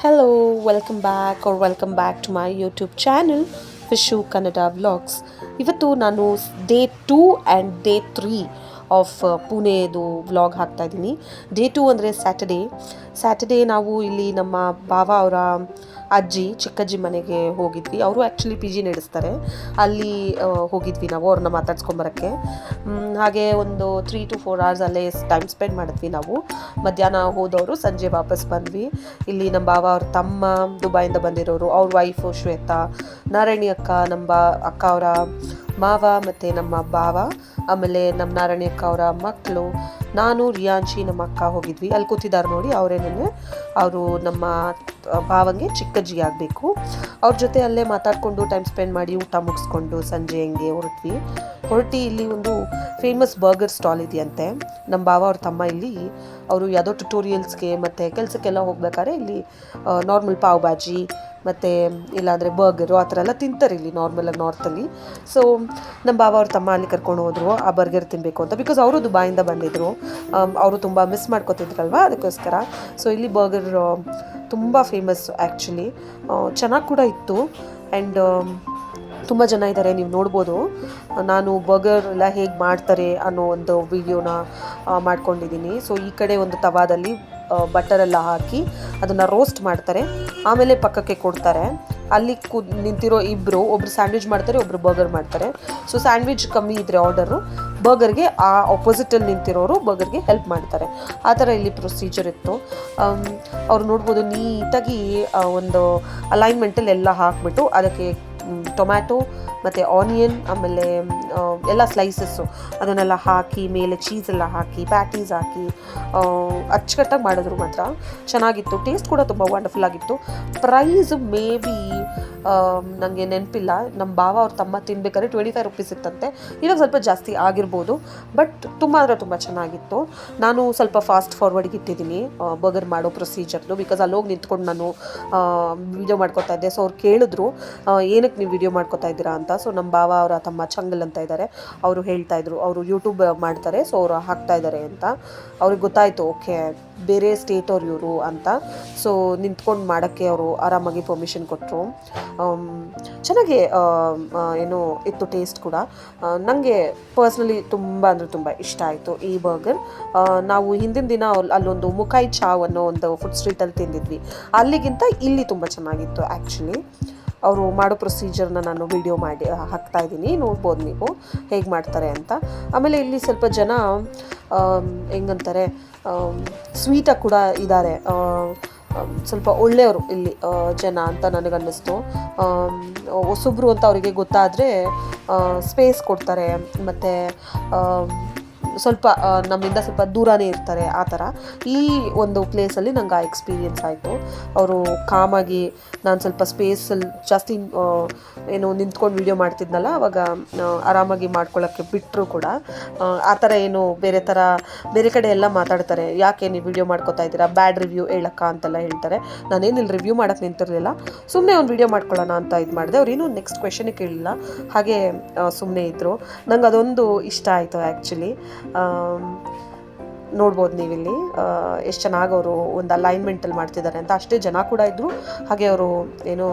Hello, welcome back to my YouTube channel, Vishu Kannada Vlogs. ಇವತ್ತು ನಾನು day 2 and day 3 of ಪುಣೆದು vlog ಹಾಕ್ತಾ ಇದ್ದೀನಿ. ಡೇ 2 ಅಂದರೆ ಸ್ಯಾಟರ್ಡೇ ನಾವು ಇಲ್ಲಿ ನಮ್ಮ ಭಾವ ಅವರ ಅಜ್ಜಿ ಚಿಕ್ಕಜ್ಜಿ ಮನೆಗೆ ಹೋಗಿದ್ವಿ. ಅವರು ಆ್ಯಕ್ಚುಲಿ ಪಿ ಜಿ ನಡೆಸ್ತಾರೆ. ಅಲ್ಲಿ ಹೋಗಿದ್ವಿ ನಾವು ಅವ್ರನ್ನ ಮಾತಾಡ್ಸ್ಕೊಂಬರೋಕ್ಕೆ. ಹಾಗೆ ಒಂದು 3 to 4 hours ಅಲ್ಲೇ ಟೈಮ್ ಸ್ಪೆಂಡ್ ಮಾಡಿದ್ವಿ ನಾವು. ಮಧ್ಯಾಹ್ನ ಹೋದವರು ಸಂಜೆ ವಾಪಸ್ ಬಂದ್ವಿ. ಇಲ್ಲಿ ನಮ್ಮ ಭಾವ ಅವ್ರ ತಮ್ಮ ದುಬೈಯಿಂದ ಬಂದಿರೋರು, ಅವ್ರ ವೈಫು ಶ್ವೇತಾ, ನಾರಾಯಣಿ ಅಕ್ಕ, ನಮ್ಮ ಅಕ್ಕ ಅವರ ಮಾವ ಮತ್ತು ನಮ್ಮ ಭಾವ, ಆಮೇಲೆ ನಮ್ಮ ನಾರಾಯಣಿ ಅಕ್ಕ ಅವರ ಮಕ್ಕಳು, ನಾನು ರಿಯಾಂಶಿ ನಮ್ಮ ಅಕ್ಕ ಹೋಗಿದ್ವಿ. ಅಲ್ಲಿ ಕೂತಿದ್ದಾರೆ ನೋಡಿ, ಅವರೇನೇ ಅವರು ನಮ್ಮ ಭಾವಂಗೆ ಚಿಕ್ಕಜ್ಜಿ ಆಗಬೇಕು. ಅವ್ರ ಜೊತೆ ಅಲ್ಲೇ ಮಾತಾಡಿಕೊಂಡು ಟೈಮ್ ಸ್ಪೆಂಡ್ ಮಾಡಿ ಊಟ ಮುಗಿಸ್ಕೊಂಡು ಸಂಜೆ ಹಂಗೆ ಹೊರಟಿ ಇಲ್ಲಿ ಒಂದು ಫೇಮಸ್ ಬರ್ಗರ್ ಸ್ಟಾಲ್ ಇದೆಯಂತೆ. ನಮ್ಮ ಭಾವ ಅವ್ರ ತಮ್ಮ ಇಲ್ಲಿ ಅವರು ಯಾವುದೋ ಟ್ಯುಟೋರಿಯಲ್ಸ್ಗೆ ಮತ್ತು ಕೆಲಸಕ್ಕೆಲ್ಲ ಹೋಗ್ಬೇಕಾದ್ರೆ ಇಲ್ಲಿ ನಾರ್ಮಲ್ ಪಾವ್ ಭಾಜಿ ಮತ್ತು ಇಲ್ಲಾಂದರೆ ಬರ್ಗರು ಆ ಥರ ಎಲ್ಲ ತಿಂತಾರೆ ಇಲ್ಲಿ ನಾರ್ಮಲಾಗಿ ನಾರ್ತಲ್ಲಿ. ಸೊ ನಮ್ಮ ಭಾವ ಅವ್ರ ತಮ್ಮ ಅಲ್ಲಿ ಕರ್ಕೊಂಡು ಹೋದರು ಆ ಬರ್ಗರ್ ತಿನ್ನಬೇಕು ಅಂತ. ಬಿಕಾಸ್ ಅವರು ದುಬೈಯಿಂದ ಬಂದಿದ್ದರು, ಅವರು ತುಂಬ ಮಿಸ್ ಮಾಡ್ಕೋತಿದ್ರಲ್ವ, ಅದಕ್ಕೋಸ್ಕರ. ಸೊ ಇಲ್ಲಿ ಬರ್ಗರ್ ತುಂಬ ಫೇಮಸ್ ಆ್ಯಕ್ಚುಲಿ, ಚೆನ್ನಾಗಿ ಕೂಡ ಇತ್ತು. ಆ್ಯಂಡ್ ತುಂಬ ಜನ ಇದ್ದಾರೆ, ನೀವು ನೋಡ್ಬೋದು. ನಾನು ಬರ್ಗರ್ ಎಲ್ಲ ಹೇಗೆ ಮಾಡ್ತಾರೆ ಅನ್ನೋ ಒಂದು ವಿಡಿಯೋನ ಮಾಡ್ಕೊಂಡಿದ್ದೀನಿ. ಸೊ ಈ ಕಡೆ ಒಂದು ತವಾದಲ್ಲಿ ಬಟರೆಲ್ಲ ಹಾಕಿ ಅದನ್ನು ರೋಸ್ಟ್ ಮಾಡ್ತಾರೆ, ಆಮೇಲೆ ಪಕ್ಕಕ್ಕೆ ಕೊಡ್ತಾರೆ. ಅಲ್ಲಿ ನಿಂತಿರೋ ಒಬ್ಬರು ಸ್ಯಾಂಡ್ವಿಚ್ ಮಾಡ್ತಾರೆ, ಒಬ್ಬರು ಬರ್ಗರ್ ಮಾಡ್ತಾರೆ. ಸೊ ಸ್ಯಾಂಡ್ವಿಚ್ ಕಮ್ಮಿ ಇದ್ದರೆ ಆರ್ಡರು, ಬರ್ಗರ್ಗೆ ಆ ಆಪೋಸಿಟಲ್ಲಿ ನಿಂತಿರೋರು ಬರ್ಗರ್ಗೆ ಹೆಲ್ಪ್ ಮಾಡ್ತಾರೆ. ಆ ಥರ ಇಲ್ಲಿ ಪ್ರೊಸೀಜರ್ ಇತ್ತು. ಅವ್ರು ನೋಡ್ಬೋದು ನೀಟಾಗಿ ಒಂದು ಅಲೈನ್ಮೆಂಟಲ್ಲಿ ಎಲ್ಲ ಹಾಕ್ಬಿಟ್ಟು ಅದಕ್ಕೆ ಟೊಮ್ಯಾಟೊ ಮತ್ತು ಆನಿಯನ್ ಆಮೇಲೆ ಎಲ್ಲ ಸ್ಲೈಸಸ್ಸು ಅದನ್ನೆಲ್ಲ ಹಾಕಿ ಮೇಲೆ ಚೀಸೆಲ್ಲ ಹಾಕಿ ಪ್ಯಾಟೀಸ್ ಹಾಕಿ ಅಚ್ಚುಕಟ್ಟಾಗಿ ಮಾಡಿದ್ರು. ಮಾತ್ರ ಚೆನ್ನಾಗಿತ್ತು, ಟೇಸ್ಟ್ ಕೂಡ ತುಂಬ ವಂಡರ್ಫುಲ್ ಆಗಿತ್ತು. ಪ್ರೈಸ್ ಮೇ ಬಿ ನನಗೆ ನೆನಪಿಲ್ಲ. ನಮ್ಮ ಭಾವ ಅವ್ರ ತಮ್ಮ ತಿನ್ಬೇಕಾದ್ರೆ 25 ರೂಪೀಸ್ ಇತ್ತಂತೆ. ಇವಾಗ ಸ್ವಲ್ಪ ಜಾಸ್ತಿ ಆಗಿರ್ಬೋದು, ಬಟ್ ತುಂಬ ಅಂದರೆ ತುಂಬ ಚೆನ್ನಾಗಿತ್ತು. ನಾನು ಸ್ವಲ್ಪ ಫಾಸ್ಟ್ ಫಾರ್ವರ್ಡ್ಗೆ ಇಟ್ಟಿದ್ದೀನಿ ಬರ್ಗರ್ ಮಾಡೋ ಪ್ರೊಸೀಜರ್ನು, ಬಿಕಾಸ್ ಅಲ್ಲೋಗಿ ನಿಂತ್ಕೊಂಡು ನಾನು ವೀಡಿಯೋ ಮಾಡ್ಕೊತಾ ಇದ್ದೆ. ಸೊ ಅವ್ರು ಕೇಳಿದ್ರು ಏನಕ್ಕೆ ನೀವು ವೀಡಿಯೋ ಮಾಡ್ಕೊತಾ ಇದ್ದೀರಾ ಅಂತ. ಸೊ ನಮ್ಮ ಭಾವ ಅವರ ತಮ್ಮ ಚಂಗಲ್ ಅಂತ ಇದ್ದಾರೆ, ಅವರು ಹೇಳ್ತಾಯಿದ್ರು ಅವರು ಯೂಟ್ಯೂಬ್ ಮಾಡ್ತಾರೆ, ಸೊ ಅವರು ಹಾಕ್ತಾ ಇದ್ದಾರೆ ಅಂತ. ಅವ್ರಿಗೆ ಗೊತ್ತಾಯಿತು, ಓಕೆ ಬೇರೆ ಸ್ಟೇಟ್ ಅವ್ರು ಇವರು ಅಂತ. ಸೊ ನಿಂತ್ಕೊಂಡು ಮಾಡೋಕ್ಕೆ ಅವರು ಆರಾಮಾಗಿ ಪರ್ಮಿಷನ್ ಕೊಟ್ಟರು. ಚೆನ್ನಾಗಿ ಏನೋ ಇತ್ತು ಟೇಸ್ಟ್ ಕೂಡ. ನನಗೆ ಪರ್ಸ್ನಲಿ ತುಂಬ ಅಂದರೆ ತುಂಬ ಇಷ್ಟ ಆಯಿತು ಈ ಬರ್ಗರ್. ನಾವು ಹಿಂದಿನ ದಿನ ಅಲ್ಲೊಂದು ಮುಕಾಯಿ ಚಾವ್ ಅನ್ನೋ ಒಂದು ಫುಡ್ ಸ್ಟ್ರೀಟಲ್ಲಿ ತಿಂದಿದ್ವಿ, ಅಲ್ಲಿಗಿಂತ ಇಲ್ಲಿ ತುಂಬ ಚೆನ್ನಾಗಿತ್ತು ಆ್ಯಕ್ಚುಲಿ. ಅವರು ಮಾಡೋ ಪ್ರೊಸೀಜರ್ನ ನಾನು ವಿಡಿಯೋ ಮಾಡಿ ಹಾಕ್ತಾಯಿದ್ದೀನಿ, ನೋಡ್ಬೋದು ನೀವು ಹೇಗೆ ಮಾಡ್ತಾರೆ ಅಂತ. ಆಮೇಲೆ ಇಲ್ಲಿ ಸ್ವಲ್ಪ ಜನ ಹೆಂಗಂತಾರೆ ಸ್ವೀಟಾಗಿ ಕೂಡ ಇದ್ದಾರೆ, ಸ್ವಲ್ಪ ಒಳ್ಳೆಯವರು ಇಲ್ಲಿ ಜನ ಅಂತ ನನಗನ್ನಿಸ್ತು. ಹೊಸಬ್ರು ಅಂತ ಅವರಿಗೆ ಗೊತ್ತಾದರೆ ಸ್ಪೇಸ್ ಕೊಡ್ತಾರೆ, ಮತ್ತು ಸ್ವಲ್ಪ ನಮ್ಮಿಂದ ಸ್ವಲ್ಪ ದೂರನೇ ಇರ್ತಾರೆ. ಆ ಥರ ಈ ಒಂದು ಪ್ಲೇಸಲ್ಲಿ ನಂಗೆ ಆ ಎಕ್ಸ್ಪೀರಿಯೆನ್ಸ್ ಆಯಿತು. ಅವರು ಕಾಮಾಗಿ, ನಾನು ಸ್ವಲ್ಪ ಸ್ಪೇಸಲ್ಲಿ ಜಾಸ್ತಿ ಏನು ನಿಂತ್ಕೊಂಡು ವೀಡಿಯೋ ಮಾಡ್ತಿದ್ನಲ್ಲ, ಅವಾಗ ಆರಾಮಾಗಿ ಮಾಡ್ಕೊಳ್ಳೋಕ್ಕೆ ಬಿಟ್ಟರು ಕೂಡ. ಆ ಥರ ಏನು ಬೇರೆ ಕಡೆ ಎಲ್ಲ ಮಾತಾಡ್ತಾರೆ, ಯಾಕೆ ನೀವು ವೀಡಿಯೋ ಮಾಡ್ಕೊತಾ ಇದ್ದೀರಾ, ಬ್ಯಾಡ್ ರಿವ್ಯೂ ಹೇಳಕ್ಕ ಅಂತೆಲ್ಲ ಹೇಳ್ತಾರೆ. ನಾನೇನಿಲ್ಲಿ ರಿವ್ಯೂ ಮಾಡೋಕ್ಕೆ ನಿಂತಿರಲಿಲ್ಲ, ಸುಮ್ಮನೆ ಒಂದು ವೀಡಿಯೋ ಮಾಡ್ಕೊಳ್ಳೋಣ ಅಂತ ಇದು ಮಾಡಿದೆ. ಅವ್ರೇನು ನೆಕ್ಸ್ಟ್ ಕ್ವೆಶನೇ ಕೇಳಿಲ್ಲ, ಹಾಗೆ ಸುಮ್ಮನೆ ಇದ್ದರು. ನಂಗೆ ಅದೊಂದು ಇಷ್ಟ ಆಯಿತು ಆ್ಯಕ್ಚುಲಿ. ನೋಡ್ಬೋದು ನೀವಿಲ್ಲಿ ಎಷ್ಟು ಚೆನ್ನಾಗಿ ಅವರು ಒಂದು ಅಲೈನ್ಮೆಂಟಲ್ಲಿ ಮಾಡ್ತಿದ್ದಾರೆ ಅಂತ. ಅಷ್ಟೇ ಜನ ಕೂಡ ಇದ್ದರು, ಹಾಗೆ ಅವರು ಏನೋ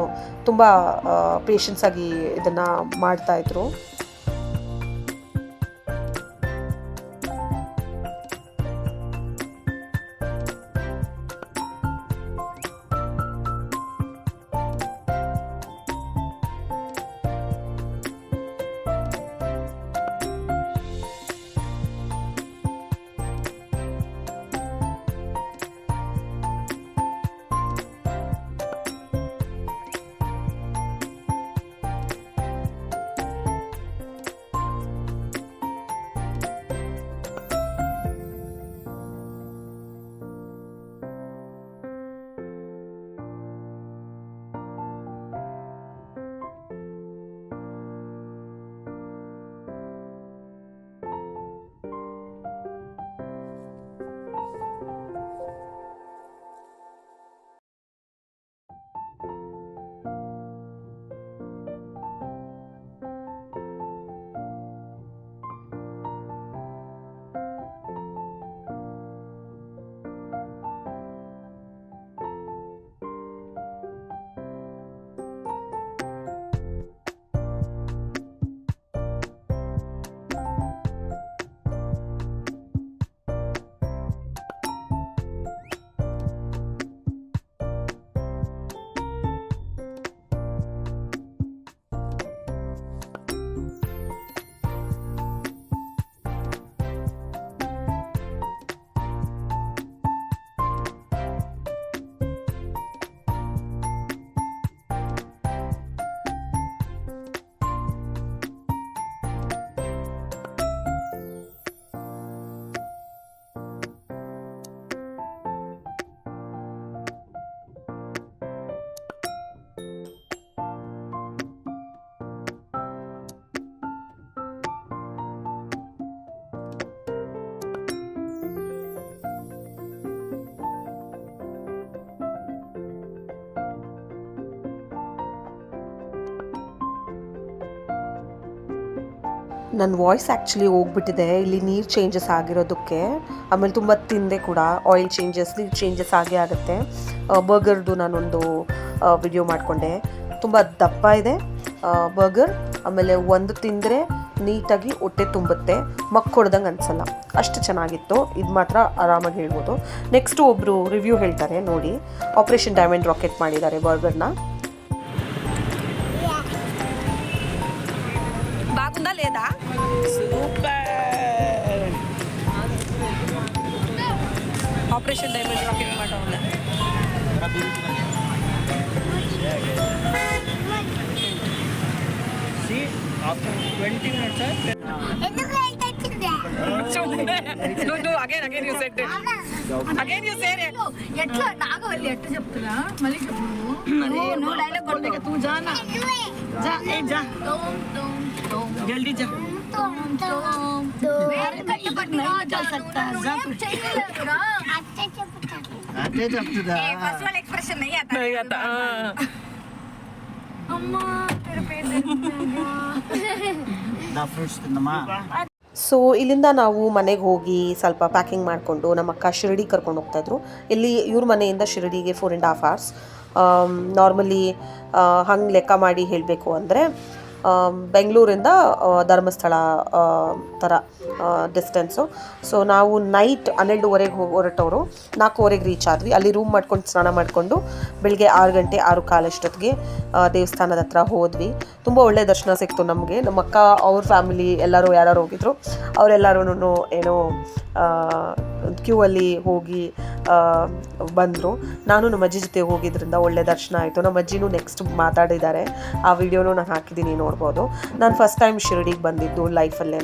ತುಂಬ ಪೇಷನ್ಸಾಗಿ ಇದನ್ನು ಮಾಡ್ತಾಯಿದ್ರು. ನನ್ನ ವಾಯ್ಸ್ ಆ್ಯಕ್ಚುಲಿ ಹೋಗ್ಬಿಟ್ಟಿದೆ ಇಲ್ಲಿ ನೀರು ಚೇಂಜಸ್ ಆಗಿರೋದಕ್ಕೆ. ಆಮೇಲೆ ತುಂಬ ತಿಂದೆ ಕೂಡ, ಆಯಿಲ್ ಚೇಂಜಸ್, ನೀರು ಚೇಂಜಸ್ ಆಗೇ ಆಗುತ್ತೆ. ಬರ್ಗರ್ದು ನಾನೊಂದು ವಿಡಿಯೋ ಮಾಡಿಕೊಂಡೆ. ತುಂಬ ದಪ್ಪ ಇದೆ ಬರ್ಗರ್. ಆಮೇಲೆ ಒಂದು ತಿಂದರೆ ನೀಟಾಗಿ ಹೊಟ್ಟೆ ತುಂಬುತ್ತೆ, ಹೊಡೆದಂಗೆ ಅನಿಸಲ್ಲ, ಅಷ್ಟು ಚೆನ್ನಾಗಿತ್ತು. ಇದು ಮಾತ್ರ ಆರಾಮಾಗಿ ಹೇಳ್ಬೋದು. ನೆಕ್ಸ್ಟು ಒಬ್ಬರು ರಿವ್ಯೂ ಹೇಳ್ತಾರೆ ನೋಡಿ. ಆಪ್ರೇಷನ್ ಡೈಮಂಡ್ ರಾಕೆಟ್ ಮಾಡಿದ್ದಾರೆ ಬರ್ಗರ್ನ. బాగుందా లేదా? సూపర్. ఆపరేషన్ డైమండ్ రాకెట్ మాట ఉందా? See, after 20 minutes, no, again you said it. Again you said it. ఎట్లా నాగవల్లి ఎట్లా చెప్తున్నా మళ్ళీ చెప్పు. నువ్వు డైలాగ్ కొట్టలేక తూ జానా जा ए जा जल्दी जा चल सकता है जा आते चलता है फर्स्ट वाला एक्सप्रेशन नहीं आता अम्मा तेरे पेट ना फ्रूट्स ತಿನ್ನಮ್ಮ. ಸೊ ಇಲ್ಲಿಂದ ನಾವು ಮನೆಗೆ ಹೋಗಿ ಸ್ವಲ್ಪ ಪ್ಯಾಕಿಂಗ್ ಮಾಡಿಕೊಂಡು ನಮ್ಮ ಅಕ್ಕ ಶಿರಡಿ ಕರ್ಕೊಂಡು ಹೋಗ್ತಾಯಿದ್ರು. ಇಲ್ಲಿ ಇವ್ರ ಮನೆಯಿಂದ ಶಿರಡಿಗೆ 4.5 hours. ನಾರ್ಮಲಿ ಹಂಗೆ ಲೆಕ್ಕ ಮಾಡಿ ಹೇಳಬೇಕು ಅಂದರೆ ಬೆಂಗಳೂರಿಂದ ಧರ್ಮಸ್ಥಳ ಥರ ಡಿಸ್ಟೆನ್ಸು. ಸೊ ನಾವು ನೈಟ್ 12:30 ಹೊರಟವರು 4:30 ರೀಚ್ ಆದ್ವಿ. ಅಲ್ಲಿ ರೂಮ್ ಮಾಡ್ಕೊಂಡು ಸ್ನಾನ ಮಾಡಿಕೊಂಡು ಬೆಳಗ್ಗೆ 6 ಗಂಟೆ 6:15 ಅಷ್ಟೊತ್ತಿಗೆ ದೇವಸ್ಥಾನದ ಹತ್ರ ಹೋದ್ವಿ. ತುಂಬ ಒಳ್ಳೆ ದರ್ಶನ ಸಿಕ್ತು ನಮಗೆ. ನಮ್ಮ ಅಕ್ಕ ಅವ್ರ ಫ್ಯಾಮಿಲಿ ಎಲ್ಲರೂ ಯಾರು ಹೋಗಿದ್ರು ಅವರೆಲ್ಲರೂ ಏನೋ ಕ್ಯೂ ಅಲ್ಲಿ ಹೋಗಿ ಬಂದರು. ನಾನು ನಮ್ಮ ಅಜ್ಜಿ ಜೊತೆ ಹೋಗಿದ್ರಿಂದ ಒಳ್ಳೆ ದರ್ಶನ ಆಯಿತು. ನಮ್ಮ ಅಜ್ಜಿನೂ ನೆಕ್ಸ್ಟ್ ಮಾತಾಡಿದ್ದಾರೆ, ಆ ವಿಡಿಯೋನೂ ನಾನು ಹಾಕಿದ್ದೀನಿ, ನೋಡ್ಬೋದು. ನಾನು ಫಸ್ಟ್ ಟೈಮ್ ಶಿರಡಿಗೆ ಬಂದಿದ್ದು ಲೈಫಲ್ಲೇ.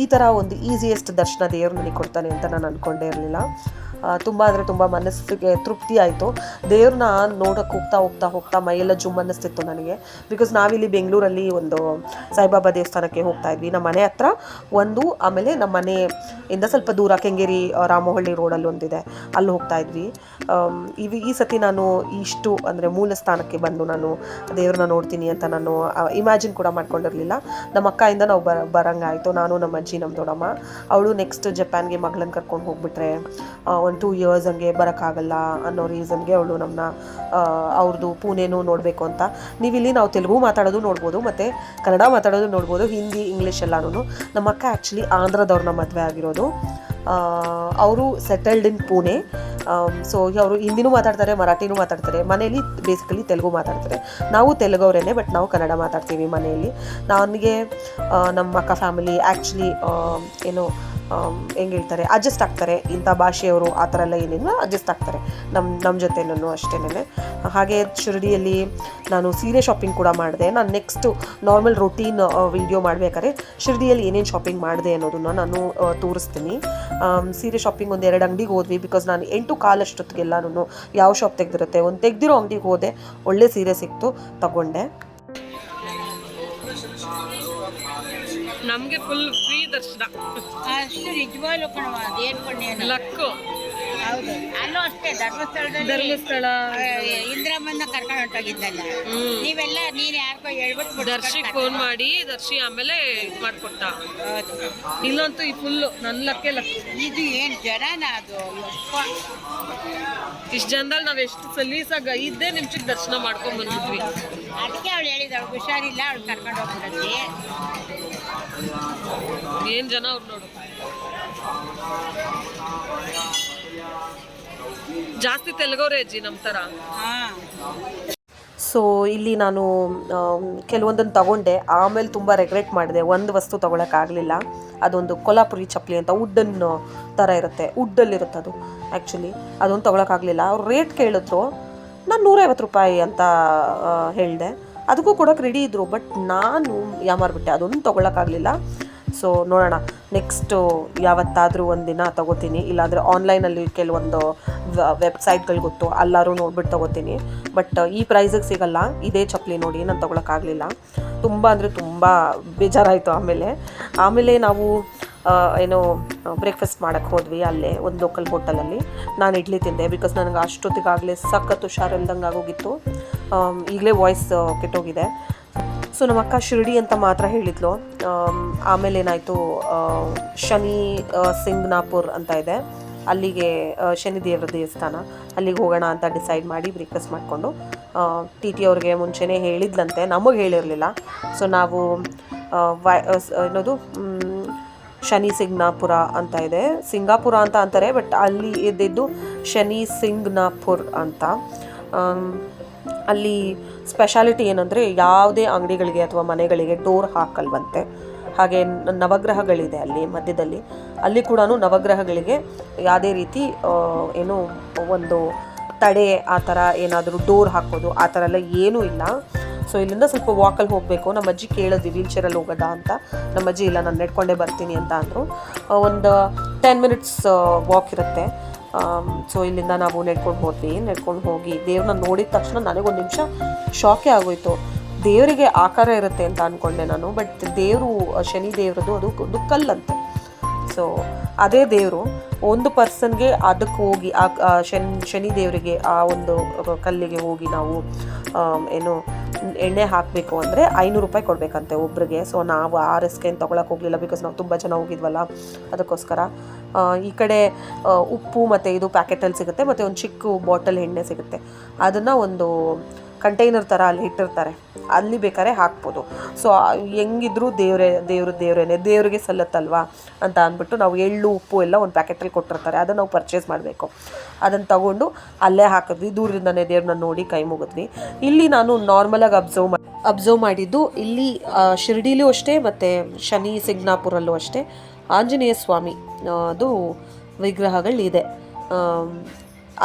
ಈ ಥರ ಒಂದು ಈಸಿಯೆಸ್ಟ್ ದರ್ಶನ ದೇವ್ರು ನನಗೆ ಕೊಡ್ತಾನೆ ಅಂತ ನಾನು ಅಂದ್ಕೊಂಡೇ ಇರಲಿಲ್ಲ. ತುಂಬ ಅಂದರೆ ತುಂಬ ಮನಸ್ಸಿಗೆ ತೃಪ್ತಿ ಆಯಿತು. ದೇವ್ರನ್ನ ನೋಡೋಕ್ಕೆ ಹೋಗ್ತಾ ಮೈಯೆಲ್ಲ ಜುಮ್ ಅನ್ನಿಸ್ತಿತ್ತು ನನಗೆ. ಬಿಕಾಸ್ ನಾವಿಲ್ಲಿ ಬೆಂಗಳೂರಲ್ಲಿ ಒಂದು ಸಾಯಿಬಾಬಾ ದೇವಸ್ಥಾನಕ್ಕೆ ಹೋಗ್ತಾ ಇದ್ವಿ, ನಮ್ಮ ಮನೆ ಹತ್ರ ಒಂದು, ಆಮೇಲೆ ನಮ್ಮ ಮನೆಯಿಂದ ಸ್ವಲ್ಪ ದೂರ ಕೆಂಗೇರಿ ರಾಮಹಳ್ಳಿ ರೋಡಲ್ಲಿ ಒಂದಿದೆ, ಅಲ್ಲಿ ಹೋಗ್ತಾ ಇದ್ವಿ. ಈ ಸತಿ ನಾನು ಇಷ್ಟು ಅಂದರೆ ಮೂಲ ಸ್ಥಾನಕ್ಕೆ ಬಂದು ನಾನು ದೇವ್ರನ್ನ ನೋಡ್ತೀನಿ ಅಂತ ನಾನು ಇಮ್ಯಾಜಿನ್ ಕೂಡ ಮಾಡ್ಕೊಂಡಿರಲಿಲ್ಲ. ನಮ್ಮ ಅಕ್ಕಾಯಿಂದ ನಾವು ಬರಂಗಾಯಿತು. ನಾನು ನಮ್ಮ ಅಜ್ಜಿ, ನಮ್ಮ ದೊಡ್ಡಮ್ಮ. ಅವಳು ನೆಕ್ಸ್ಟ್ ಜಪಾನ್ಗೆ ಮಗಳನ್ನ ಕರ್ಕೊಂಡು ಹೋಗ್ಬಿಟ್ರೆ ಒಂದು 2 years ಹಂಗೆ ಬರೋಕ್ಕಾಗಲ್ಲ ಅನ್ನೋ ರೀಸನ್ಗೆ ಅವಳು ನಮ್ಮನ್ನ ಅವ್ರದ್ದು ಪುಣೆನೂ ನೋಡಬೇಕು ಅಂತ. ನೀವಿಲ್ಲಿ ನಾವು ತೆಲುಗು ಮಾತಾಡೋದು ನೋಡ್ಬೋದು, ಮತ್ತು ಕನ್ನಡ ಮಾತಾಡೋದು ನೋಡ್ಬೋದು, ಹಿಂದಿ, ಇಂಗ್ಲೀಷ್ ಎಲ್ಲನೂ. ನಮ್ಮ ಅಕ್ಕ ಆ್ಯಕ್ಚುಲಿ ಆಂಧ್ರದವ್ರನ್ನ ಮದುವೆ ಆಗಿರೋದು. ಅವರು ಸೆಟಲ್ಡ್ ಇನ್ ಪುಣೆ. ಸೊ ಅವರು ಹಿಂದಿನೂ ಮಾತಾಡ್ತಾರೆ, ಮರಾಠಿನೂ ಮಾತಾಡ್ತಾರೆ. ಮನೆಯಲ್ಲಿ ಬೇಸಿಕಲಿ ತೆಲುಗು ಮಾತಾಡ್ತಾರೆ. ನಾವು ತೆಲುಗವರೇನೆ, ಬಟ್ ನಾವು ಕನ್ನಡ ಮಾತಾಡ್ತೀವಿ ಮನೆಯಲ್ಲಿ. ನನಗೆ ನಮ್ಮ ಅಕ್ಕ ಫ್ಯಾಮಿಲಿ ಆ್ಯಕ್ಚುಲಿ ಏನು ಹೆಂಗೆ ಹೇಳ್ತಾರೆ, ಅಡ್ಜಸ್ಟ್ ಆಗ್ತಾರೆ. ಇಂಥ ಭಾಷೆಯವರು ಆ ಥರ ಎಲ್ಲ ಏನೇನು ಅಡ್ಜಸ್ಟ್ ಆಗ್ತಾರೆ ನಮ್ಮ ಜೊತೆನೂ ಅಷ್ಟೇನೆ. ಹಾಗೆ ಶಿರಡಿಯಲ್ಲಿ ನಾನು ಸೀರೆ ಶಾಪಿಂಗ್ ಕೂಡ ಮಾಡಿದೆ. ನಾನು ನೆಕ್ಸ್ಟು ನಾರ್ಮಲ್ ರೊಟೀನ್ ವಿಡಿಯೋ ಮಾಡಬೇಕಾದ್ರೆ ಶಿರಡಿಯಲ್ಲಿ ಏನೇನು ಶಾಪಿಂಗ್ ಮಾಡಿದೆ ಅನ್ನೋದನ್ನು ನಾನು ತೋರಿಸ್ತೀನಿ. ಸೀರೆ ಶಾಪಿಂಗ್ ಒಂದು 2 ಅಂಗಡಿಗೆ ಹೋದ್ವಿ. ಬಿಕಾಸ್ ನಾನು 8:15 ಅಷ್ಟೊತ್ತಿಗೆಲ್ಲನೂ ಯಾವ ಶಾಪ್ ತೆಗೆದಿರುತ್ತೆ, ಒಂದು ತೆಗೆದಿರೋ ಅಂಗಡಿಗೆ ಹೋದೆ, ಒಳ್ಳೆ ಸೀರೆ ಸಿಕ್ತು, ತಗೊಂಡೆ. ನಮಗೆ ಫುಲ್ ಫ್ರೀ ದರ್ಶನ. ಅಷ್ಟು ನಿಜವಾಗ್ಲೂ ಕಣವ, ಅದೇನು ಪುಣ್ಯ ಲಕ್ಕು. ಹೌದು, ಅಲ್ಲೂ ಅಷ್ಟೇ ಧರ್ಮಸ್ಥಳ ಇಂದ್ರಮ್ಮನ್ನ ಕರ್ಕೊಂಡು ಹೊಂಟೋಗಿದ್ದಲ್ಲ. ನೀವೆಲ್ಲ ನೀನು ಯಾರಿಗೋ ಹೇಳ್ಬಿಟ್ಟು ದರ್ಶಿಗೆ ಫೋನ್ ಮಾಡಿ ದರ್ಶಿ ಆಮೇಲೆ ಮಾಡ್ಕೊಟ್ಟ. ಇಲ್ಲಂತೂ ಈ ಫುಲ್ಲು ನನ್ನ ಲಕ್ಕೆ ಲಕ್ಕು. ಇದು ಏನು ಜನನ ಅದು, ಇಷ್ಟು ಜನದಲ್ಲಿ ನಾವು ಎಷ್ಟು ಸಲೀಸಾಗ 5 ನಿಮಿಷಕ್ಕೆ ದರ್ಶನ ಮಾಡ್ಕೊಂಡ್ ಬಂದಿದ್ವಿ. ಅದಕ್ಕೆ ಅವಳು ಹೇಳಿದ ಅವಳು ಹುಷಾರಿಲ್ಲ, ಅವಳು ಕರ್ಕೊಂಡು ಹೋಗ್ಬಿಡತ್ತೆ. ಏನ್ ಜನ ಅವ್ರು ನೋಡು. ಜಾಸ್ತಿ ತೆಲುಗವ್ರೆ ಅಜ್ಜಿ ನಮ್ಮ ಥರ. ಸೊ ಇಲ್ಲಿ ನಾನು ಕೆಲವೊಂದನ್ನು ತಗೊಂಡೆ, ಆಮೇಲೆ ತುಂಬ ರೆಗ್ರೆಟ್ ಮಾಡಿದೆ. ಒಂದು ವಸ್ತು ತೊಗೊಳಕ್ಕಾಗಲಿಲ್ಲ. ಅದೊಂದು ಕೊಲ್ಹಾಪುರಿ ಚಪ್ಪಲಿ ಅಂತ ವುಡ್ಡನ್ ಥರ ಇರುತ್ತೆ, ವುಡ್ಡಲ್ಲಿರುತ್ತೆ ಅದು. ಆ್ಯಕ್ಚುಲಿ ಅದೊಂದು ತೊಗೊಳಕ್ಕಾಗಲಿಲ್ಲ. ಅವ್ರು ರೇಟ್ ಕೇಳಿದ್ರು, ನಾನು 150 ರೂಪಾಯಿ ಅಂತ ಹೇಳಿದೆ. ಅದಕ್ಕೂ ಕೊಡೋಕೆ ರೆಡಿ ಇದ್ದರು, ಬಟ್ ನಾನು ಯಾಮಾರ್ಬಿಟ್ಟೆ, ಅದೊಂದು ತೊಗೊಳಕ್ಕಾಗಲಿಲ್ಲ. ಸೊ ನೋಡೋಣ, ನೆಕ್ಸ್ಟು ಯಾವತ್ತಾದರೂ ಒಂದಿನ ತೊಗೋತೀನಿ. ಇಲ್ಲಾಂದರೆ ಆನ್ಲೈನಲ್ಲಿ ಕೆಲವೊಂದು ವೆಬ್ಸೈಟ್ಗಳು ಗೊತ್ತು, ಎಲ್ಲರೂ ನೋಡ್ಬಿಟ್ಟು ತೊಗೋತೀನಿ. ಬಟ್ ಈ ಪ್ರೈಸಿಗೆ ಸಿಗಲ್ಲ. ಇದೇ ಚಪ್ಪಲಿ ನೋಡಿ ನಾನು ತೊಗೊಳಕ್ಕಾಗಲಿಲ್ಲ. ತುಂಬ ಅಂದರೆ ತುಂಬ ಬೇಜಾರಾಯಿತು. ಆಮೇಲೆ ನಾವು ಏನೋ ಬ್ರೇಕ್ಫಾಸ್ಟ್ ಮಾಡೋಕ್ಕೆ ಹೋದ್ವಿ. ಅಲ್ಲೇ ಒಂದು ಲೋಕಲ್ ಹೋಟೆಲಲ್ಲಿ ನಾನು ಇಡ್ಲಿ ತಿಂದೆ. ಬಿಕಾಸ್ ನನಗೆ ಅಷ್ಟೊತ್ತಿಗಾಗಲೇ ಸಖತ್ ಹುಷಾರಿಲ್ದಂಗೆ ಆಗೋಗಿತ್ತು. ಈಗಲೇ ವಾಯ್ಸ್ ಕೆಟ್ಟೋಗಿದೆ. ಸೊ ನಮ್ಮ ಅಕ್ಕ ಶಿರ್ಡಿ ಅಂತ ಮಾತ್ರ ಹೇಳಿದ್ಲು. ಆಮೇಲೆ ಏನಾಯಿತು, ಶನಿ ಸಿಂಗ್ನಾಪುರ್ ಅಂತ ಇದೆ, ಅಲ್ಲಿಗೆ ಶನಿ ದೇವರ ದೇವಸ್ಥಾನ, ಅಲ್ಲಿಗೆ ಹೋಗೋಣ ಅಂತ ಡಿಸೈಡ್ ಮಾಡಿ ಬ್ರೇಕ್ಫಾಸ್ಟ್ ಮಾಡಿಕೊಂಡು ಟಿ ಟಿ ಅವ್ರಿಗೆ ಮುಂಚೆನೇ ಹೇಳಿದ್ಲಂತೆ, ನಮಗೆ ಹೇಳಿರಲಿಲ್ಲ. ಸೊ ನಾವು ಏನದು ಶನಿ ಸಿಂಗ್ನಾಪುರ ಅಂತ ಇದೆ, ಸಿಂಗಾಪುರ ಅಂತ ಅಂತಾರೆ, ಬಟ್ ಅಲ್ಲಿ ಇದ್ದಿದ್ದು ಶನಿ ಸಿಂಗ್ನಾಪುರ್ ಅಂತ. ಅಲ್ಲಿ ಸ್ಪೆಷಾಲಿಟಿ ಏನಂದರೆ ಯಾವುದೇ ಅಂಗಡಿಗಳಿಗೆ ಅಥವಾ ಮನೆಗಳಿಗೆ ಡೋರ್ ಹಾಕಲ್ವಂತೆ. ಹಾಗೆ ನವಗ್ರಹಗಳಿದೆ ಅಲ್ಲಿ ಮಧ್ಯದಲ್ಲಿ, ಅಲ್ಲಿ ಕೂಡ ನವಗ್ರಹಗಳಿಗೆ ಯಾವುದೇ ರೀತಿ ಏನು ಒಂದು ತಡೆ ಆ ಥರ ಏನಾದರೂ ಡೋರ್ ಹಾಕೋದು ಆ ಥರ ಎಲ್ಲ ಏನೂ ಇಲ್ಲ. ಸೊ ಇಲ್ಲಿಂದ ಸ್ವಲ್ಪ ವಾಕಲ್ಲಿ ಹೋಗಬೇಕು. ನಮ್ಮ ಅಜ್ಜಿ ಕೇಳಿದ್ವಿ ವೀಲ್ ಚೇರಲ್ಲಿ ಹೋಗೋದಾ ಅಂತ. ನಮ್ಮ ಅಜ್ಜಿ ಇಲ್ಲ, ನಾನು ನಡ್ಕೊಂಡೇ ಬರ್ತೀನಿ ಅಂತ ಅಂದರು. ಒಂದು 10 ಮಿನಿಟ್ಸ್ ವಾಕ್ ಇರುತ್ತೆ. ಸೊ ಇಲ್ಲಿಂದ ನಾವು ನಡ್ಕೊಂಡು ಹೋಗಿ ದೇವ್ರನ್ನ ನೋಡಿದ ತಕ್ಷಣ ನನಗೊಂದು ನಿಮಿಷ ಶಾಕೇ ಆಗೋಯ್ತು. ದೇವರಿಗೆ ಆಕಾರ ಇರುತ್ತೆ ಅಂತ ಅಂದ್ಕೊಂಡೆ ನಾನು, ಬಟ್ ದೇವರು ಶನಿ ದೇವ್ರದ್ದು ಅದು ಒಂದು ಕಲ್ಲಂತೆ. ಸೊ ಅದೇ ದೇವರು ಒಂದು ಪರ್ಸನ್ಗೆ ಅದಕ್ಕೆ ಹೋಗಿ ಶನಿ ದೇವರಿಗೆ ಆ ಒಂದು ಕಲ್ಲಿಗೆ ಹೋಗಿ ನಾವು ಏನು ಎಣ್ಣೆ ಹಾಕಬೇಕು ಅಂದರೆ 500 ರೂಪಾಯಿ ಕೊಡಬೇಕಂತೆ ಒಬ್ರಿಗೆ. ಸೊ ನಾವು ಆ ರಿಸ್ಕ್ ಏನು ತೊಗೊಳಕ್ಕೆ ಹೋಗಲಿಲ್ಲ, ಬಿಕಾಸ್ ನಾವು ತುಂಬ ಜನ ಹೋಗಿದ್ವಲ್ಲ, ಅದಕ್ಕೋಸ್ಕರ. ಈ ಕಡೆ ಉಪ್ಪು ಮತ್ತು ಇದು ಪ್ಯಾಕೆಟಲ್ಲಿ ಸಿಗುತ್ತೆ, ಮತ್ತು ಒಂದು ಚಿಕ್ಕ ಬಾಟಲ್ ಎಣ್ಣೆ ಸಿಗುತ್ತೆ. ಅದನ್ನು ಒಂದು ಕಂಟೈನರ್ ಥರ ಅಲ್ಲಿ ಇಟ್ಟಿರ್ತಾರೆ, ಅಲ್ಲಿ ಬೇಕಾದ್ರೆ ಹಾಕ್ಬೋದು. ಸೊ ಹೆಂಗಿದ್ರು ದೇವರೇನೆ, ದೇವರಿಗೆ ಸಲ್ಲತ್ತಲ್ವಾ ಅಂತ ಅಂದ್ಬಿಟ್ಟು ನಾವು ಎಳ್ಳು ಉಪ್ಪು ಎಲ್ಲ ಒಂದು ಪ್ಯಾಕೆಟಲ್ಲಿ ಕೊಟ್ಟಿರ್ತಾರೆ, ಅದನ್ನು ನಾವು ಪರ್ಚೇಸ್ ಮಾಡಬೇಕು. ಅದನ್ನು ತಗೊಂಡು ಅಲ್ಲೇ ಹಾಕಿದ್ವಿ, ದೂರದಿಂದನೇ ದೇವ್ರನ್ನ ನೋಡಿ ಕೈ ಮುಗಿದ್ವಿ. ಇಲ್ಲಿ ನಾನು ನಾರ್ಮಲಾಗಿ ಅಬ್ಸರ್ವ್ ಮಾಡಿದ್ದು, ಇಲ್ಲಿ ಶಿರ್ಡಿಲೂ ಅಷ್ಟೇ ಮತ್ತು ಶನಿ ಸಿಂಗ್ನಾಪುರಲ್ಲೂ ಅಷ್ಟೇ ಆಂಜನೇಯ ಸ್ವಾಮಿ ಅದು ವಿಗ್ರಹಗಳಿದೆ.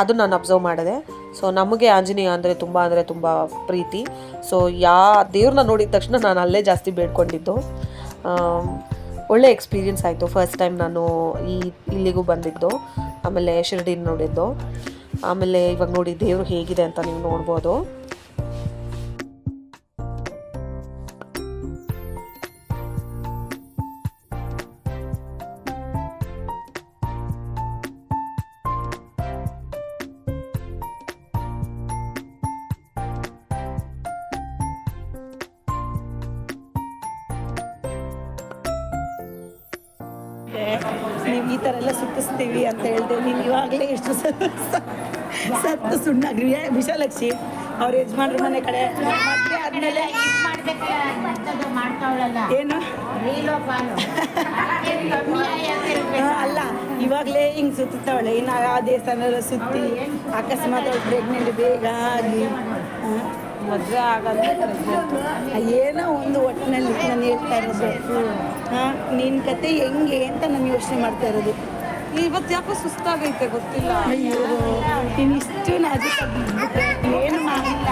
ಅದು ನಾನು ಅಬ್ಸರ್ವ್ ಮಾಡಿದೆ. ಸೊ ನಮಗೆ ಆಂಜನೇಯ ಅಂದರೆ ತುಂಬ ಪ್ರೀತಿ. ಸೊ ದೇವ್ರನ್ನ ನೋಡಿದ ತಕ್ಷಣ ನಾನು ಅಲ್ಲೇ ಜಾಸ್ತಿ ಬೇಡ್ಕೊಂಡಿದ್ದು. ಒಳ್ಳೆ ಎಕ್ಸ್ಪೀರಿಯನ್ಸ್ ಆಯಿತು. ಫಸ್ಟ್ ಟೈಮ್ ನಾನು ಇಲ್ಲಿಗೂ ಬಂದಿದ್ದು, ಆಮೇಲೆ ಶಿರ್ಡಿನ ನೋಡಿದ್ದು. ಆಮೇಲೆ ಇವಾಗ ನೋಡಿ ದೇವರು ಹೇಗಿದೆ ಅಂತ ನೀವು ನೋಡ್ಬೋದು. ನೀವು ಈ ಥರ ಎಲ್ಲ ಸುತ್ತಿಸ್ತೀವಿ ಅಂತ ಹೇಳಿದೆ. ನೀನು ಇವಾಗಲೇ ಎಷ್ಟು ಸತ್ತು ಸುಣ್ಣಾಗ್ರಿ ವಿಶಾಲಕ್ಷಿ ಅವ್ರ ಯಜಮಾನ್ರ ಮನೆ ಕಡೆ ಮತ್ತೆ ಆದಮೇಲೆ ಏನು ಅಲ್ಲ, ಇವಾಗಲೇ ಹಿಂಗೆ ಸುತ್ತಾವಳೆ. ಇನ್ನು ಆ ದೇವಸ್ಥಾನ ಸುತ್ತಿ ಅಕಸ್ಮಾತ್ ಅವ್ಳು ಪ್ರೆಗ್ನೆಂಟ್ ಬೇಗ ಆಗಿ ಮದುವೆ ಆಗೋದು ಏನೋ ಒಂದು ಒಟ್ಟಿನಲ್ಲಿ ನಾನು ಹೇಳ್ತಾ ಇರೋದು. ನಿನ್ನ ಕತೆ ಹೆಂಗೆ ಅಂತ ನಾನು ಯೋಚನೆ ಮಾಡ್ತಾ ಇರೋದು. ಇವತ್ತು ಯಾಕೋ ಸುಸ್ತಾಗೈತೆ ಗೊತ್ತಿಲ್ಲ. ಅಯ್ಯೋ ನೀನು ಇಷ್ಟು ನಾಜೂಕಾಗ್ಬಿಟ್ಟೆ, ಏನು ಮಾಡಿಲ್ಲ.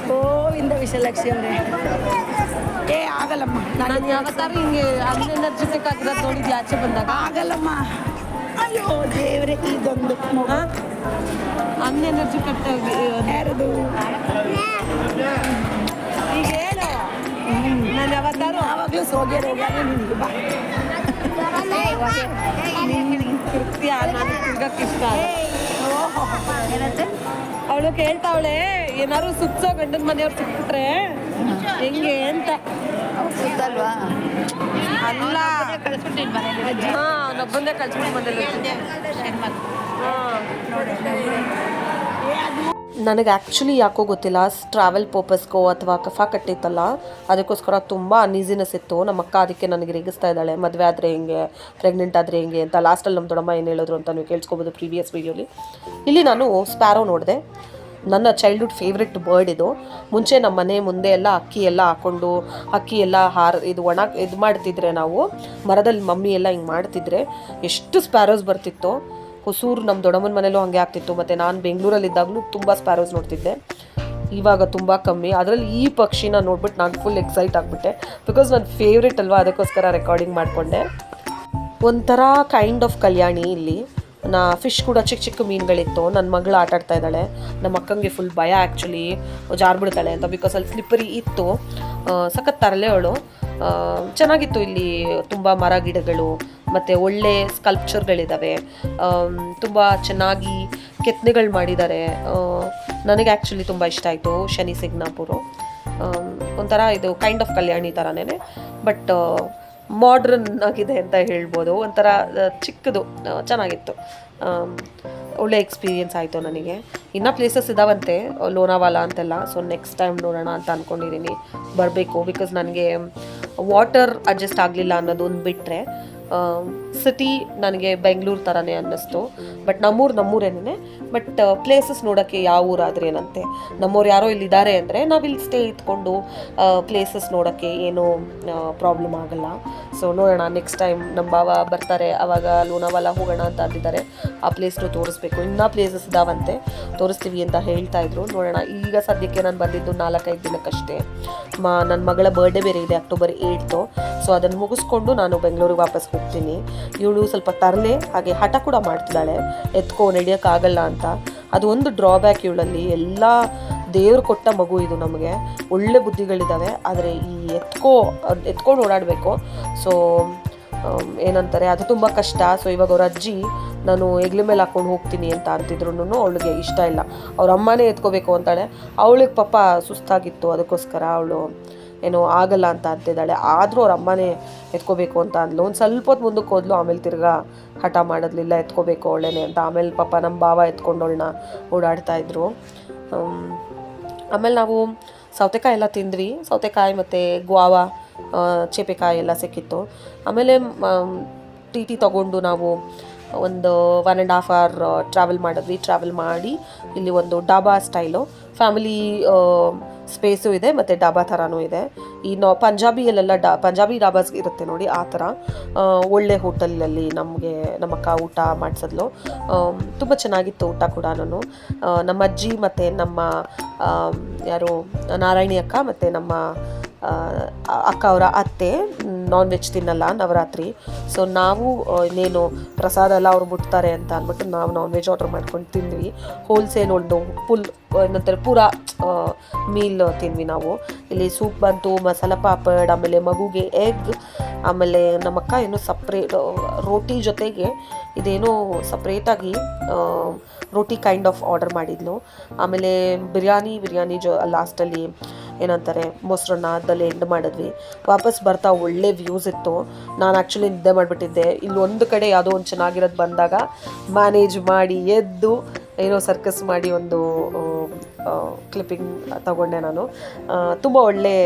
ಗೋವಿಂದ ವಿಶಾಲಾಕ್ಷಿ ಅವರೇ, ಆಗಲ್ಲಮ್ಮ, ನಾನು ಯಾವತ್ತಾರು ಹಿಂಗೆ ಅನ್ಎನರ್ಜೆಟಿಕ್ ಆಗಿರೋದು ನೋಡಿದ್ದೆ ಆಚೆ ಬಂದಾಗ. ಆಗಲ್ಲಮ್ಮ. ಅಯ್ಯೋ ದೇವ್ರೆ, ಇದೊಂದು ಅನ್ಎನರ್ಜೆಟಿಕ್ ಯಾರದು ಈಗ ಹೇಳು. ನಾನು ಯಾವತ್ತಾರು ಯಾವಾಗಲೂ ಸೋಗೆ ರೋಗನೇ ನಿನಗೆ ಬಾ. ಕೃತ್ಯ ನಾನು ತಿರ್ಗಕ್ಕೆ ಇಷ್ಟ. ಅವಳು ಕೇಳ್ತಾವಳೆ, ಏನಾದ್ರು ಸುತ್ತೋ ಗಂಡನ ಮನೆಯವ್ರು ಸಿಕ್ಬಿಟ್ರೆ ಹೆಂಗೆ ಅಂತ. ಸುತ್ತಲ್ವಾ? ಅಲ್ಲ, ನೊಬ್ಬಂದೇ ಕಳ್ಸ್ಬಿಟ್ಟು ಮನೇಲಿ. ನನಗೆ ಆ್ಯಕ್ಚುಲಿ ಯಾಕೋ ಗೊತ್ತಿಲ್ಲ, ಟ್ರಾವೆಲ್ ಪರ್ಪಸ್ಗೋ ಅಥವಾ ಕಫ ಕಟ್ಟಿತ್ತಲ್ಲ, ಅದಕ್ಕೋಸ್ಕರ ತುಂಬ ಅನ್ಈಸಿನೆಸ್ ಇತ್ತು. ನಮ್ಮ ಅಕ್ಕ ಅದಕ್ಕೆ ನನಗೆ ರೇಗಿಸ್ತಾ ಇದ್ದಾಳೆ, ಮದುವೆ ಆದರೆ ಹೆಂಗೆ, ಪ್ರೆಗ್ನೆಂಟ್ ಆದರೆ ಹೆಂಗೆ ಅಂತ. ಲಾಸ್ಟಲ್ಲಿ ನಮ್ಮ ದೊಡ್ಡಮ್ಮ ಏನು ಹೇಳಿದ್ರು ಅಂತ ನೀವು ಕೇಳಿಸ್ಕೊಬೋದು ಪ್ರೀವಿಯಸ್ ವೀಡಿಯೋಲಿ. ಇಲ್ಲಿ ನಾನು ಸ್ಪ್ಯಾರೋ ನೋಡಿದೆ, ನನ್ನ ಚೈಲ್ಡ್ಹುಡ್ ಫೇವ್ರೆಟ್ ಬರ್ಡ್ ಇದು. ಮುಂಚೆ ನಮ್ಮ ಮನೆ ಮುಂದೆ ಎಲ್ಲ ಅಕ್ಕಿ ಎಲ್ಲ ಹಾಕ್ಕೊಂಡು ಅಕ್ಕಿ ಎಲ್ಲ ಇದು ಮಾಡ್ತಿದ್ರೆ, ನಾವು ಮರದಲ್ಲಿ ಮಮ್ಮಿ ಎಲ್ಲ ಹಿಂಗೆ ಮಾಡ್ತಿದ್ರೆ ಎಷ್ಟು ಸ್ಪ್ಯಾರೋಸ್ ಬರ್ತಿತ್ತು. ಹೊಸೂರು ನಮ್ಮ ದೊಡ್ಡಮ್ಮನ ಮನೇಲೂ ಹಾಗೆ ಆಗ್ತಿತ್ತು. ಮತ್ತು ನಾನು ಬೆಂಗಳೂರಲ್ಲಿದ್ದಾಗಲೂ ತುಂಬ ಸ್ಪ್ಯಾರೋಸ್ ನೋಡ್ತಿದ್ದೆ. ಇವಾಗ ತುಂಬ ಕಮ್ಮಿ. ಅದರಲ್ಲಿ ಈ ಪಕ್ಷಿನ ನೋಡ್ಬಿಟ್ಟು ನಾನು ಫುಲ್ ಎಕ್ಸೈಟ್ ಆಗಿಬಿಟ್ಟೆ, ಬಿಕಾಸ್ ನನ್ನ ಫೇವ್ರೆಟ್ ಅಲ್ವಾ, ಅದಕ್ಕೋಸ್ಕರ ರೆಕಾರ್ಡಿಂಗ್ ಮಾಡಿಕೊಂಡೆ. ಒಂಥರ ಕೈಂಡ್ ಆಫ್ ಕಲ್ಯಾಣಿ. ಇಲ್ಲಿ ಫಿಶ್ ಕೂಡ ಚಿಕ್ಕ ಚಿಕ್ಕ ಮೀನುಗಳಿತ್ತು. ನನ್ನ ಮಗಳು ಆಟಾಡ್ತಾ ಇದ್ದಾಳೆ. ನಮ್ಮ ಅಕ್ಕಂಗೆ ಫುಲ್ ಭಯ ಆ್ಯಕ್ಚುಲಿ, ಜಾರ್ಬಿಡ್ತಾಳೆ ಅಂತ, ಬಿಕಾಸ್ ಅಲ್ಲಿ ಸ್ಲಿಪ್ಪರಿ ಇತ್ತು. ಸಖತ್ ತರಲೆ ಅವಳು. ಚೆನ್ನಾಗಿತ್ತು. ಇಲ್ಲಿ ತುಂಬ ಮರ ಗಿಡಗಳು ಮತ್ತು ಒಳ್ಳೆ ಸ್ಕಲ್ಪ್ಚರ್ಗಳಿದ್ದಾವೆ. ತುಂಬ ಚೆನ್ನಾಗಿ ಕೆತ್ತನೆಗಳು ಮಾಡಿದ್ದಾರೆ. ನನಗೆ ಆ್ಯಕ್ಚುಲಿ ತುಂಬ ಇಷ್ಟ ಆಯಿತು ಶನಿ ಸಿಂಗ್ನಾಪುರ. ಒಂಥರ ಇದು ಕೈಂಡ್ ಆಫ್ ಕಲ್ಯಾಣಿ ಥರನೇ, ಬಟ್ ಮಾಡ್ರನ್ ಆಗಿದೆ ಅಂತ ಹೇಳ್ಬೋದು. ಒಂಥರ ಚಿಕ್ಕದು, ಚೆನ್ನಾಗಿತ್ತು. ಒಳ್ಳೆ ಎಕ್ಸ್ಪೀರಿಯೆನ್ಸ್ ಆಯಿತು ನನಗೆ. ಇನ್ನೂ ಪ್ಲೇಸಸ್ ಇದ್ದಾವಂತೆ ಲೋನಾವಾಲ ಅಂತೆಲ್ಲ, ಸೊ ನೆಕ್ಸ್ಟ್ ಟೈಮ್ ನೋಡೋಣ ಅಂತ ಅಂದ್ಕೊಂಡಿದ್ದೀನಿ, ಬರಬೇಕು. ಬಿಕಾಸ್ ನನಗೆ ವಾಟರ್ ಅಡ್ಜಸ್ಟ್ ಆಗಲಿಲ್ಲ ಅನ್ನೋದೊಂದು ಬಿಟ್ಟರೆ ಸಿಟಿ ನನಗೆ ಬೆಂಗಳೂರು ಥರನೇ ಅನ್ನಿಸ್ತು. ಬಟ್ ನಮ್ಮೂರೇನೇ, ಬಟ್ ಪ್ಲೇಸಸ್ ನೋಡೋಕ್ಕೆ ಯಾವ ಊರಾದ್ರೆ ಏನಂತೆ, ನಮ್ಮೂರು ಯಾರೋ ಇಲ್ಲಿದ್ದಾರೆ ಅಂದರೆ ನಾವಿಲ್ಲಿ ಸ್ಟೇ ಇಟ್ಕೊಂಡು ಪ್ಲೇಸಸ್ ನೋಡೋಕ್ಕೆ ಏನೂ ಪ್ರಾಬ್ಲಮ್ ಆಗಲ್ಲ. ಸೊ ನೋಡೋಣ, ನೆಕ್ಸ್ಟ್ ಟೈಮ್ ನಮ್ಮ ಭಾವ ಬರ್ತಾರೆ ಆವಾಗ ಲೋನಾವಾಲ ಹೋಗೋಣ ಅಂತ ಅಂದಿದ್ದಾರೆ. ಆ ಪ್ಲೇಸ್ನು ತೋರಿಸ್ಬೇಕು. ಇನ್ನೂ ಪ್ಲೇಸಸ್ ಇದ್ದಾವಂತೆ, ತೋರಿಸ್ತೀವಿ ಅಂತ ಹೇಳ್ತಾಯಿದ್ರು. ನೋಡೋಣ. ಈಗ ಸದ್ಯಕ್ಕೆ ನಾನು ಬಂದಿದ್ದು 4-5 ದಿನಕ್ಕಷ್ಟೇ. ನನ್ನ ಮಗಳ ಬರ್ಡೇ ಬೇರೆ ಇದೆ ಅಕ್ಟೋಬರ್ 8th. ಸೊ ಅದನ್ನು ಮುಗಿಸ್ಕೊಂಡು ನಾನು ಬೆಂಗಳೂರಿಗೆ ವಾಪಸ್ ಹೋಗ್ತೀನಿ. ಇವಳು ಸ್ವಲ್ಪ ತರಲೆ, ಹಾಗೆ ಹಠ ಕೂಡ ಮಾಡ್ತಿದ್ದಾಳೆ, ಎತ್ಕೊ ನಡೆಯೋಕ್ಕಾಗಲ್ಲ ಅಂತ. ಅದು ಒಂದು ಡ್ರಾಬ್ಯಾಕ್ ಇವಳಲ್ಲಿ. ಎಲ್ಲ ದೇವ್ರು ಕೊಟ್ಟ ಮಗು ಇದು ನಮಗೆ, ಒಳ್ಳೆ ಬುದ್ಧಿಗಳಿದ್ದಾವೆ. ಆದರೆ ಈ ಎತ್ಕೊಂಡು ಓಡಾಡಬೇಕು. ಸೊ ಏನಂತಾರೆ, ಅದು ತುಂಬ ಕಷ್ಟ. ಸೊ ಇವಾಗ ಅವ್ರ ಅಜ್ಜಿ ನಾನು ಹೆಗ್ಲ ಮೇಲೆ ಹಾಕ್ಕೊಂಡು ಹೋಗ್ತೀನಿ ಅಂತ ಅಂತಿದ್ರು, ಅವಳಿಗೆ ಇಷ್ಟ ಇಲ್ಲ. ಅವ್ರ ಅಮ್ಮನೇ ಎತ್ಕೋಬೇಕು ಅಂತಾಳೆ. ಅವಳಿಗೆ ಪಾಪ ಸುಸ್ತಾಗಿತ್ತು, ಅದಕ್ಕೋಸ್ಕರ ಅವಳು ಏನೋ ಆಗಲ್ಲ ಅಂತ ಅಂತಿದ್ದಾಳೆ. ಆದರೂ ಅವ್ರ ಅಮ್ಮನೇ ಎತ್ಕೋಬೇಕು ಅಂತ ಅಂದ್ಲು. ಒಂದು ಸ್ವಲ್ಪ ಹೊತ್ತು ಮುಂದಕ್ಕೆ ಹೋದ್ಲು, ಆಮೇಲೆ ತಿರ್ಗಾ ಹಠ ಮಾಡೋದ್ಲಿಲ್ಲ, ಎತ್ಕೋಬೇಕು ಅವಳೇನೆ ಅಂತ. ಆಮೇಲೆ ಪಾಪ ನಮ್ಮ ಭಾವ ಎತ್ಕೊಂಡವಳನ್ನ ಓಡಾಡ್ತಾಯಿದ್ರು. ಆಮೇಲೆ ನಾವು ಸೌತೆಕಾಯಿ ಎಲ್ಲ ತಿಂದ್ವಿ. ಸೌತೆಕಾಯಿ ಮತ್ತು ಗ್ವಾವ, ಚೇಪೆಕಾಯಿ ಎಲ್ಲ ಸಿಕ್ಕಿತ್ತು. ಆಮೇಲೆ ಟಿ ತೊಗೊಂಡು ನಾವು ಒಂದು 1.5 hour ಟ್ರಾವೆಲ್ ಮಾಡಿದ್ವಿ. ಟ್ರಾವೆಲ್ ಮಾಡಿ ಇಲ್ಲಿ ಒಂದು ಡಾಬಾ ಸ್ಟೈಲು ಫ್ಯಾಮಿಲಿ ಸ್ಪೇಸು ಇದೆ ಮತ್ತು ಡಾಬಾ ಥರನೂ ಇದೆ. ಈ ನಾವು ಪಂಜಾಬಿಯಲ್ಲೆಲ್ಲ ಪಂಜಾಬಿ ಡಾಬಾಸ್ ಇರುತ್ತೆ ನೋಡಿ, ಆ ಥರ ಒಳ್ಳೆ ಹೋಟೆಲಲ್ಲಿ ನಮ್ಮ ಅಕ್ಕ ಊಟ ಮಾಡಿಸಿದ್ಲು. ತುಂಬ ಚೆನ್ನಾಗಿತ್ತು ಊಟ ಕೂಡ. ನಮ್ಮ ಅಜ್ಜಿ ಮತ್ತು ನಮ್ಮ ಯಾರು ನಾರಾಯಣಿ ಅಕ್ಕ ಮತ್ತು ನಮ್ಮ ಅಕ್ಕ ಅವರ ಅತ್ತೆ ನಾನ್ ವೆಜ್ ತಿನ್ನಲ್ಲ ನವರಾತ್ರಿ. ಸೊ ನಾವು ಇನ್ನೇನು ಪ್ರಸಾದ ಎಲ್ಲ ಅವ್ರು ಮುಟ್ತಾರೆ ಅಂತ ಅಂದ್ಬಿಟ್ಟು ನಾವು ನಾನ್ ವೆಜ್ ಆರ್ಡರ್ ಮಾಡ್ಕೊಂಡು ತಿಂದ್ವಿ. ಹೋಲ್ಸೇಲ್ ಒಂದು ಏನಂತಾರೆ ಪೂರಾ ಮೀಲ್ ತಿಂದ್ವಿ ನಾವು. ಇಲ್ಲಿ ಸೂಪ್ ಬಂತು, ಮಸಾಲ ಪಾಪಡ್, ಆಮೇಲೆ ಮಗುಗೆ ಎಗ್, ಆಮೇಲೆ ನಮ್ಮ ಅಕ್ಕ ಏನೋ ಸಪ್ರೇಟ್ ರೋಟಿ ಜೊತೆಗೆ ಇದೇನೋ ಸಪ್ರೇಟಾಗಿ ರೋಟಿ ಕೈಂಡ್ ಆಫ್ ಆರ್ಡರ್ ಮಾಡಿದ್ಲು. ಆಮೇಲೆ ಬಿರಿಯಾನಿ ಲಾಸ್ಟಲ್ಲಿ ಏನಂತಾರೆ ಮೊಸರನ್ನ ಅದಲ್ಲಿ ಎಂಡ್ ಮಾಡಿದ್ವಿ. ವಾಪಸ್ ಬರ್ತಾ ಒಳ್ಳೆ ವ್ಯೂಸ್ ಇತ್ತು. ನಾನು ಆ್ಯಕ್ಚುಲಿ ನಿದ್ದೆ ಮಾಡಿಬಿಟ್ಟಿದ್ದೆ. ಇಲ್ಲಿ ಒಂದು ಕಡೆ ಯಾವುದೋ ಒಂದು ಚೆನ್ನಾಗಿರೋದು ಬಂದಾಗ ಮ್ಯಾನೇಜ್ ಮಾಡಿ ಎದ್ದು ಏನೋ ಸರ್ಕಸ್ ಮಾಡಿ ಒಂದು ಕ್ಲಿಪ್ಪಿಂಗ್ ತಗೊಂಡೆ ನಾನು. ತುಂಬ ಒಳ್ಳೆ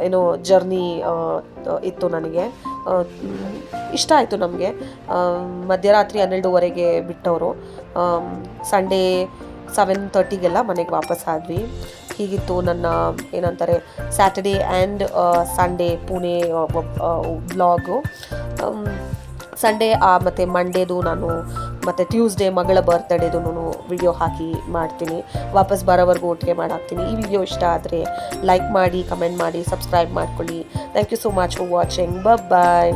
ಏನೋ ಜರ್ನಿ ಇತ್ತು ನನಗೆ. ಇಷ್ಟ ಆಯಿತು ನಮಗೆ. ಮಧ್ಯರಾತ್ರಿ 12:30ಗೆ ಬಿಟ್ಟವರು. ಸಂಡೇ 7:30ಗೆಲ್ಲ ಮನೆಗೆ ವಾಪಸ್ ಆದ್ವಿ. ಹೀಗಿತ್ತು ನನ್ನ ಏನಂತಾರೆ Saturday and Sunday Pune vlog. Sunday ಮತ್ತು ಮಂಡೇದು ನಾನು ಮತ್ತು ಟ್ಯೂಸ್ಡೇ ಮಗಳ ಬರ್ತ್ಡೇದು ವಿಡಿಯೋ ಹಾಕಿ ಮಾಡ್ತೀನಿ. ವಾಪಸ್ ಬರೋವರೆಗೂ ಒಟ್ಟಿಗೆ ಮಾಡಾಕ್ತೀನಿ. ಈ ವಿಡಿಯೋ ಇಷ್ಟ ಆದರೆ ಲೈಕ್ ಮಾಡಿ, ಕಮೆಂಟ್ ಮಾಡಿ, ಸಬ್ಸ್ಕ್ರೈಬ್ ಮಾಡ್ಕೊಳ್ಳಿ. Thank you so much for watching. Bye.